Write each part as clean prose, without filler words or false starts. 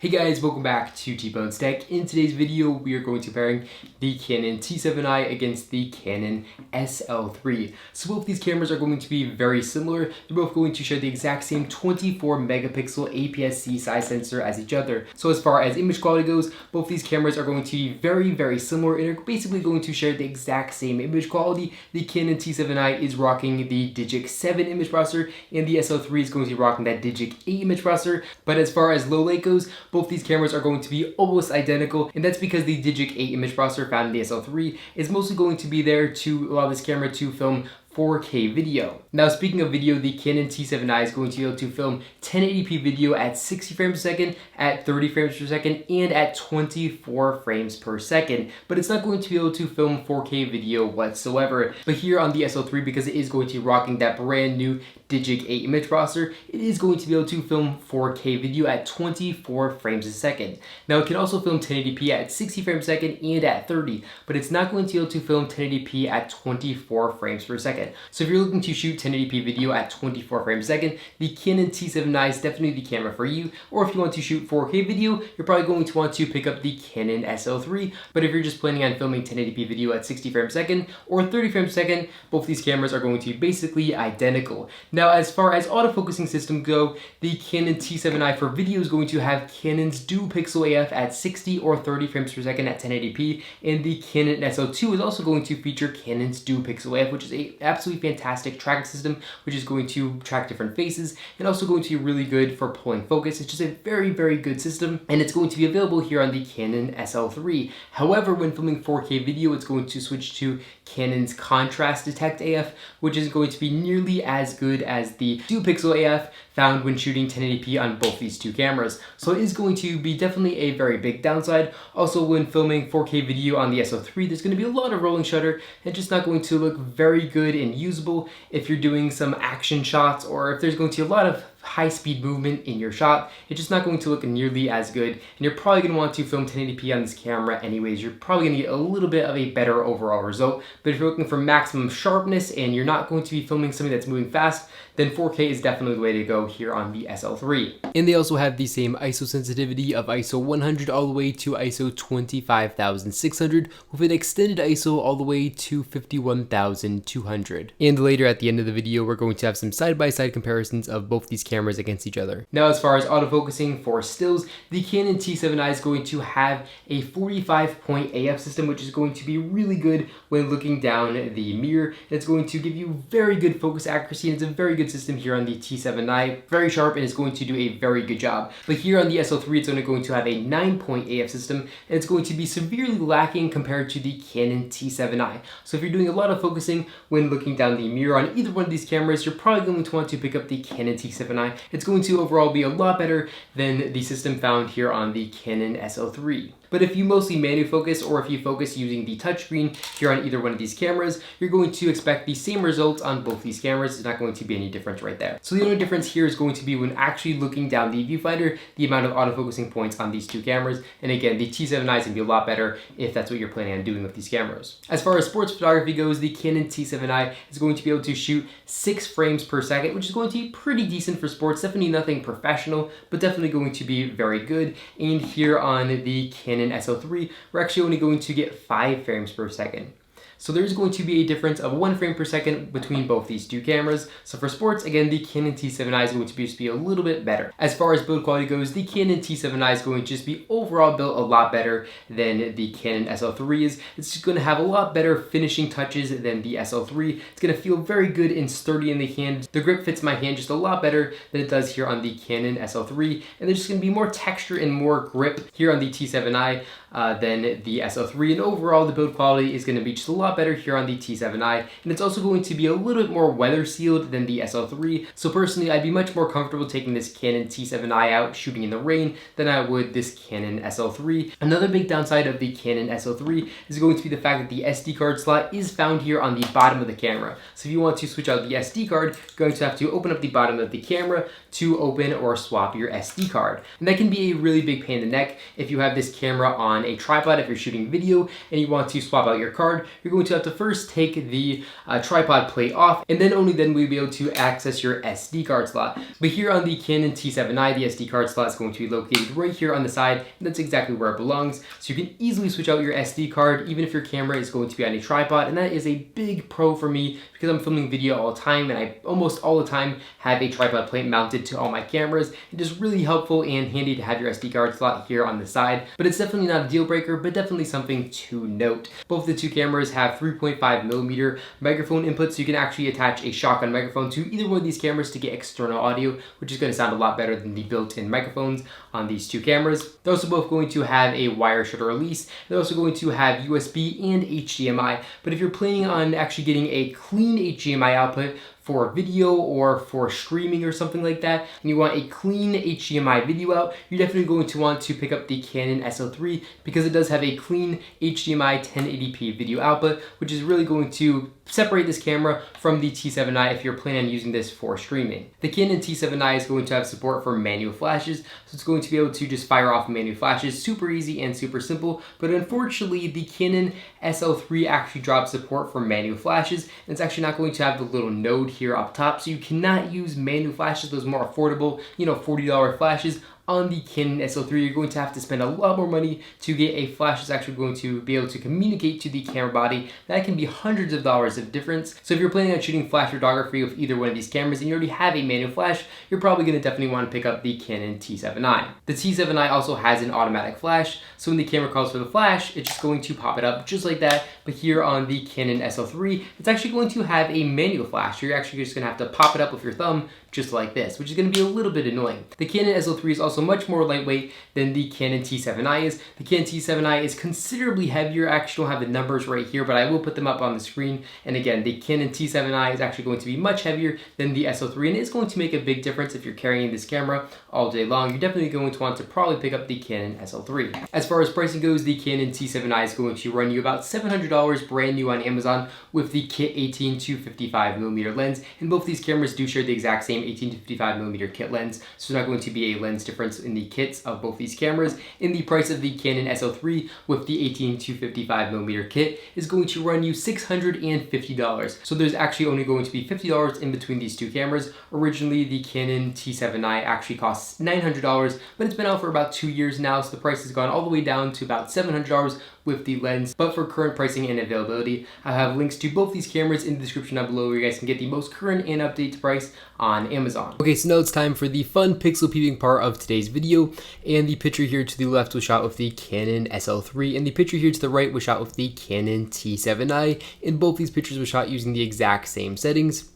Hey guys, welcome back to TbonesTech. In today's video, we are going to be comparing the Canon T7i against the Canon SL3. So both these cameras are going to be very similar. They're both going to share the exact same 24 megapixel APS-C size sensor as each other. So as far as image quality goes, both these cameras are going to be very similar and are basically going to share the exact same image quality. The Canon T7i is rocking the Digic 7 image processor and the SL3 is going to be rocking that Digic 8 image processor. But as far as low light goes, both these cameras are going to be almost identical, and that's because the Digic 8 image processor found in the SL3 is mostly going to be there to allow this camera to film 4K video. Now speaking of video, the Canon T7i is going to be able to film 1080p video at 60 frames per second, at 30 frames per second, and at 24 frames per second. But it's not going to be able to film 4K video whatsoever. But here on the SL3, because it is going to be rocking that brand new Digic 8 image processor, it is going to be able to film 4K video at 24 frames a second. Now it can also film 1080p at 60 frames per second and at 30, but it's not going to be able to film 1080p at 24 frames per second. So if you're looking to shoot 1080p video at 24 frames a second, the Canon T7i is definitely the camera for you. Or if you want to shoot 4K video, you're probably going to want to pick up the Canon SL3. But if you're just planning on filming 1080p video at 60 frames per second or 30 frames per second, both these cameras are going to be basically identical. Now as far as autofocusing systems go, the Canon T7i for video is going to have Canon's dual pixel AF at 60 or 30 frames per second at 1080p, and the Canon SL2 is also going to feature Canon's dual pixel AF, which is a absolutely fantastic tracking system, which is going to track different faces and also going to be really good for pulling focus. It's just a very good system, and it's going to be available here on the Canon SL3. However, when filming 4K video, it's going to switch to Canon's Contrast Detect AF, which is going to be nearly as good as the dual pixel AF found when shooting 1080p on both these two cameras. So it is going to be definitely a very big downside. Also, when filming 4K video on the SL3, there's going to be a lot of rolling shutter and just not going to look very good and usable if you're doing some action shots, or if there's going to be a lot of high-speed movement in your shot. It's just not going to look nearly as good, and you're probably going to want to film 1080p on this camera anyways. You're probably going to get a little bit of a better overall result, but if you're looking for maximum sharpness and you're not going to be filming something that's moving fast, then 4K is definitely the way to go here on the SL3. And they also have the same ISO sensitivity of ISO 100 all the way to ISO 25600 with an extended ISO all the way to 51200. And later at the end of the video, we're going to have some side-by-side comparisons of both these cameras against each other. Now as far as autofocusing for stills, the Canon T7i is going to have a 45-point AF system, which is going to be really good when looking down the mirror. It's going to give you very good focus accuracy, and it's a very good system here on the T7i. Very sharp, and it's going to do a very good job. But here on the SL3, it's only going to have a 9-point AF system, and it's going to be severely lacking compared to the Canon T7i. So if you're doing a lot of focusing when looking down the mirror on either one of these cameras, you're probably going to want to pick up the Canon T7i. It's going to overall be a lot better than the system found here on the Canon SL3. But if you mostly manual focus, or if you focus using the touchscreen here on either one of these cameras, you're going to expect the same results on both these cameras. There's not going to be any difference right there. So the only difference here is going to be when actually looking down the viewfinder, the amount of autofocusing points on these two cameras. And again, the T7i is going to be a lot better if that's what you're planning on doing with these cameras. As far as sports photography goes, the Canon T7i is going to be able to shoot 6 frames per second, which is going to be pretty decent for sports. Definitely nothing professional, but definitely going to be very good. And here on the Canon SL3, we're actually only going to get 5 frames per second. So there's going to be a difference of 1 frame per second between both these two cameras. So for sports, again, the Canon T7i is going to just be a little bit better. As far as build quality goes, the Canon T7i is going to just be overall built a lot better than the Canon SL3 is. It's just going to have a lot better finishing touches than the SL3. It's going to feel very good and sturdy in the hand. The grip fits my hand just a lot better than it does here on the Canon SL3. And there's just going to be more texture and more grip here on the T7i than the SL3. And overall, the build quality is going to be just a lot better here on the T7i, and it's also going to be a little bit more weather sealed than the SL3. So personally, I'd be much more comfortable taking this Canon T7i out shooting in the rain than I would this Canon SL3. Another big downside of the Canon SL3 is going to be the fact that the SD card slot is found here on the bottom of the camera. So if you want to switch out the SD card, you're going to have to open up the bottom of the camera to open or swap your SD card. And that can be a really big pain in the neck if you have this camera on a tripod. If you're shooting video and you want to swap out your card, you're going going to have to first take the tripod plate off, and then only then will you be able to access your SD card slot. But here on the Canon T7i, the SD card slot is going to be located right here on the side, and that's exactly where it belongs. So you can easily switch out your SD card, even if your camera is going to be on a tripod, and that is a big pro for me because I'm filming video all the time, and I almost all the time have a tripod plate mounted to all my cameras. It is really helpful and handy to have your SD card slot here on the side, but it's definitely not a deal breaker, but definitely something to note. Both the two cameras have 3.5mm microphone inputs, so you can actually attach a shotgun microphone to either one of these cameras to get external audio, which is going to sound a lot better than the built-in microphones on these two cameras. They're also both going to have a wire shutter release. They're also going to have USB and HDMI, but if you're planning on actually getting a clean HDMI output for video or for streaming or something like that, and you want a clean HDMI video out, you're definitely going to want to pick up the Canon SL3 because it does have a clean HDMI 1080p video output, which is really going to separate this camera from the T7i if you're planning on using this for streaming. The Canon T7i is going to have support for manual flashes, so it's going to be able to just fire off manual flashes, super easy and super simple, but unfortunately the Canon SL3 actually dropped support for manual flashes, and it's actually not going to have the little node here up top, so you cannot use manual flashes, those more affordable, $40 flashes. On the Canon SL3, you're going to have to spend a lot more money to get a flash that's actually going to be able to communicate to the camera body. That can be hundreds of dollars of difference. So if you're planning on shooting flash photography with either one of these cameras and you already have a manual flash, you're probably going to definitely want to pick up the Canon T7i. The T7i also has an automatic flash, so when the camera calls for the flash, it's just going to pop it up just like that. But here on the Canon SL3, it's actually going to have a manual flash. So you're actually just going to have to pop it up with your thumb just like this, which is going to be a little bit annoying. The Canon SL3 is also much more lightweight than the Canon T7i is. The Canon T7i is considerably heavier. I actually don't have the numbers right here, but I will put them up on the screen. And again, the Canon T7i is actually going to be much heavier than the SL3, and it's going to make a big difference if you're carrying this camera all day long. You're definitely going to want to probably pick up the Canon SL3. As far as pricing goes, the Canon T7i is going to run you about $700 brand new on Amazon with the kit 18 to 55mm lens, and both these cameras do share the exact same 18 to 55mm kit lens, so there's not going to be a lens difference in the kits of both these cameras. And the price of the Canon SL3 with the 18 to 55mm kit is going to run you $650. So there's actually only going to be $50 in between these two cameras. Originally, the Canon T7i actually costs $900, but it's been out for about 2 years now, so the price has gone all the way down to about $700 with the lens. But for current pricing and availability, I have links to both these cameras in the description down below where you guys can get the most current and updated price on Amazon. Okay, so now it's time for the fun pixel peeping part of today's video, and the picture here to the left was shot with the Canon SL3, and the picture here to the right was shot with the Canon T7i, and both these pictures were shot using the exact same settings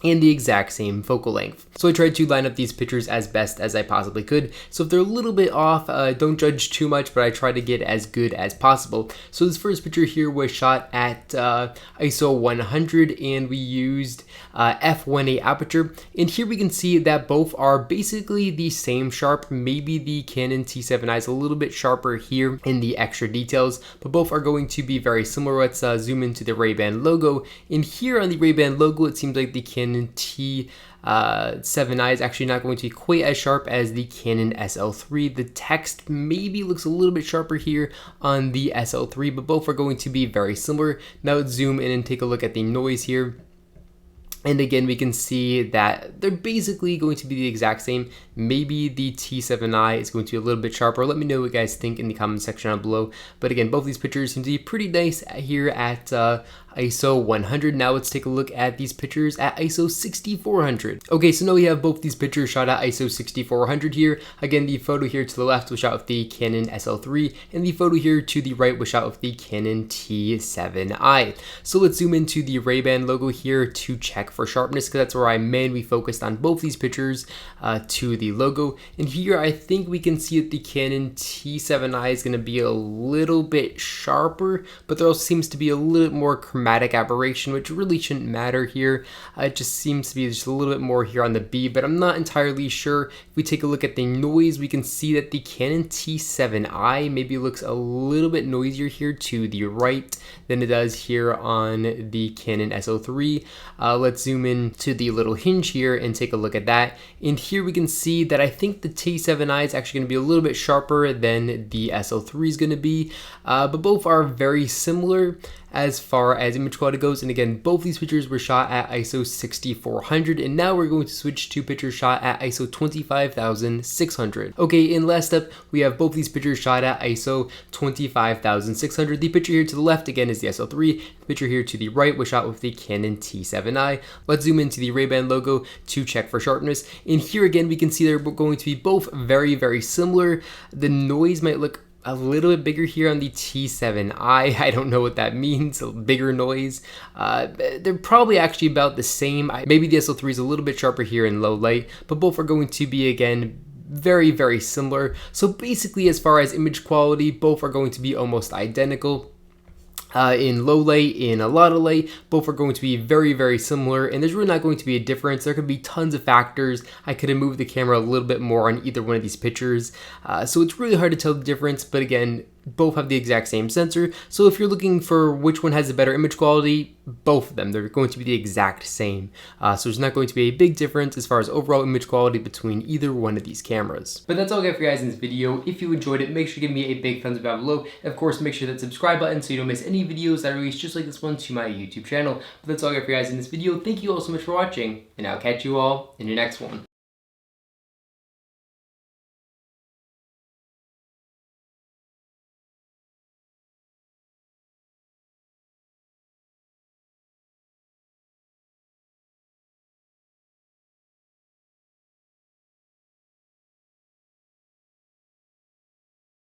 and the exact same focal length. So I tried to line up these pictures as best as I possibly could. So if they're a little bit off, don't judge too much, but I try to get as good as possible. So this first picture here was shot at ISO 100, and we used f1.8 aperture. And here we can see that both are basically the same sharp. Maybe the Canon T7i is a little bit sharper here in the extra details, but both are going to be very similar. Let's zoom into the Ray-Ban logo. And here on the Ray-Ban logo, it seems like the Canon T7i is actually not going to be quite as sharp as the Canon SL3. The text maybe looks a little bit sharper here on the SL3, but both are going to be very similar. Now let's zoom in and take a look at the noise here. And again, we can see that they're basically going to be the exact same. Maybe the T7i is going to be a little bit sharper. Let me know what you guys think in the comment section down below. But again, both these pictures seem to be pretty nice here at ISO 100. Now let's take a look at these pictures at ISO 6400. Okay, so now we have both these pictures shot at ISO 6400 here. Again, the photo here to the left was shot with the Canon SL3, and the photo here to the right was shot with the Canon T7i. So let's zoom into the Ray-Ban logo here to check for sharpness, because that's where I mainly focused on both these pictures to the logo. And here I think we can see that the Canon T7i is going to be a little bit sharper, but there also seems to be a little bit more chromatic aberration, which really shouldn't matter here. It just seems to be just a little bit more here on the B, but I'm not entirely sure. If we take a look at the noise, we can see that the Canon T7i maybe looks a little bit noisier here to the right than it does here on the Canon SL3. Let's zoom in to the little hinge here and take a look at that. And here we can see that I think the T7i is actually going to be a little bit sharper than the SL3 is going to be, but both are very similar. as far as image quality goes. And again, both these pictures were shot at ISO 6400, and now we're going to switch to pictures shot at ISO 25600. Okay, and last up, we have both these pictures shot at ISO 25600. The picture here to the left, again, is the SL3. The picture here to the right was shot with the Canon T7i. Let's zoom into the Ray-Ban logo to check for sharpness. And here again, we can see they're going to be both very, very similar. The noise might look a little bit bigger here on the T7i. I don't know what that means, a bigger noise. They're probably actually about the same. Maybe the SL3 is a little bit sharper here in low light, but both are going to be, again, very, very similar. So basically, as far as image quality, both are going to be almost identical. In low light, in a lot of light, both are going to be very, very similar, and there's really not going to be a difference. There could be tons of factors. I could have moved the camera a little bit more on either one of these pictures, so it's really hard to tell the difference, but again, both have the exact same sensor. So if you're looking for which one has a better image quality, both of them, they're going to be the exact same. So there's not going to be a big difference as far as overall image quality between either one of these cameras. But that's all I got for you guys in this video. If you enjoyed it, make sure to give me a big thumbs up down below. And of course, make sure that subscribe button so you don't miss any videos that I release just like this one to my YouTube channel. But that's all I got for you guys in this video. Thank you all so much for watching, and I'll catch you all in your next one.